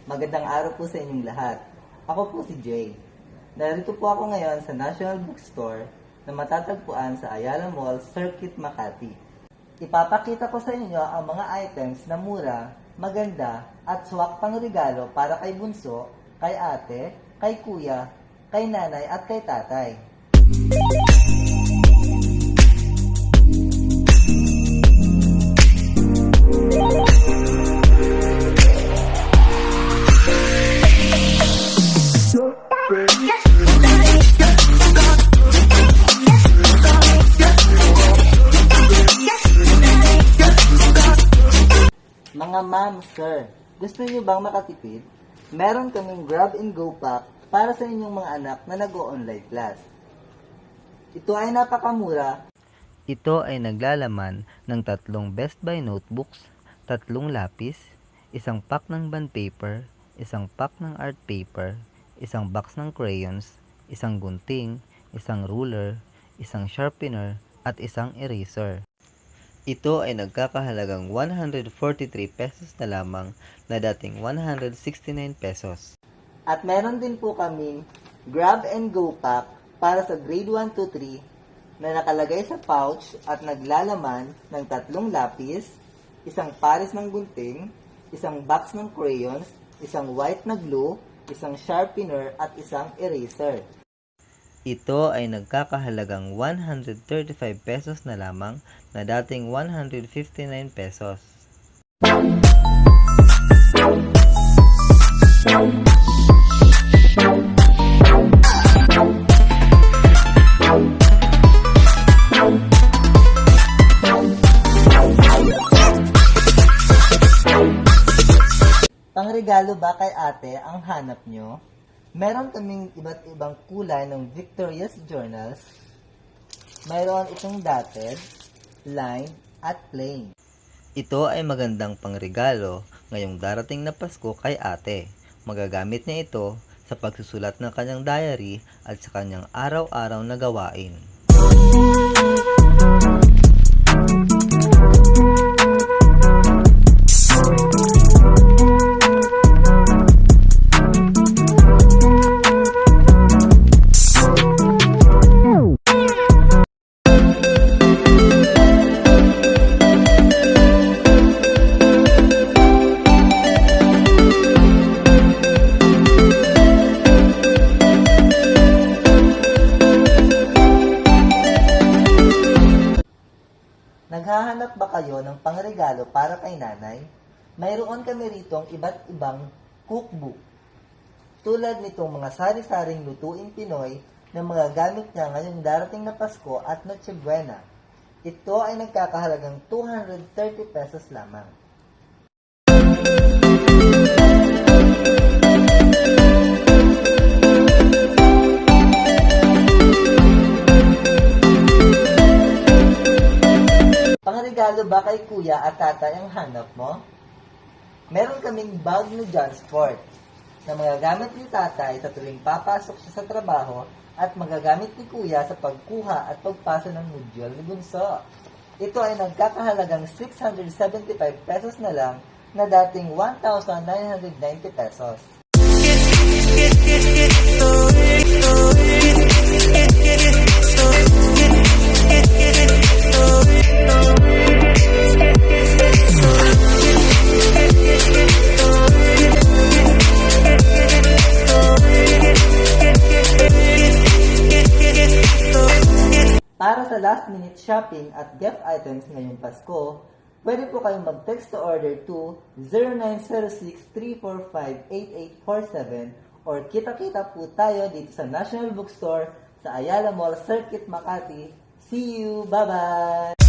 Magandang araw po sa inyong lahat. Ako po si Jay. Narito po ako ngayon sa National Bookstore na matatagpuan sa Ayala Mall, Circuit, Makati. Ipapakita ko sa inyo ang mga items na mura, maganda at swak pang regalo para kay bunso, kay ate, kay kuya, kay nanay at kay tatay. Mga ma'am, sir, gusto niyo bang makatipid? Meron kaming grab and go pack para sa inyong mga anak na nag-o-online class. Ito ay napakamura. Ito ay naglalaman ng 3 Best Buy notebooks, 3 lapis, 1 pack ng bond paper, 1 pack ng art paper, 1 box ng crayons, 1 gunting, 1 ruler, 1 sharpener, at 1 eraser. Ito ay nagkakahalagang 143 pesos na lamang na dating 169 pesos. At meron din po kaming grab and go pack para sa grade 1 to 3 na nakalagay sa pouch at naglalaman ng 3 lapis, 1 pares ng gunting, 1 box ng crayons, 1 white na glue, 1 sharpener at 1 eraser. Ito ay nagkakahalagang 135 pesos na lamang na dating 159 pesos. Pangregalo ba kay ate ang hanap nyo? Meron kaming iba't ibang kulay ng Victorious journals. Mayroon itong dotted, line, at plain. Ito ay magandang pangregalo ngayong darating na Pasko kay ate. Magagamit niya ito sa pagsusulat ng kanyang diary at sa kanyang araw-araw na gawain. Naghahanap ba kayo ng pangregalo para kay nanay? Mayroon kami ritong iba't ibang cookbook. Tulad nitong mga sari-saring lutuing Pinoy na magagamit niya ngayong darating na Pasko at Noche Buena. Ito ay nagkakahalagang 230 pesos lamang. Pangregalo ba kay kuya at tatay ang hanap mo? Meron kaming bag ni John Sport na magagamit ni tatay sa tuwing papasok siya sa trabaho at magagamit ni kuya sa pagkuha at pagpasa ng module ni Bunso. Ito ay nagkakahalagang 675 pesos na lang na dating 1,990 pesos. Para sa last-minute shopping at gift items ngayong Pasko, pwede po kayong mag-text to order to 0906-345-8847 or kita-kita po tayo dito sa National Bookstore sa Ayala Mall, Circuit, Makati. See you! Bye-bye!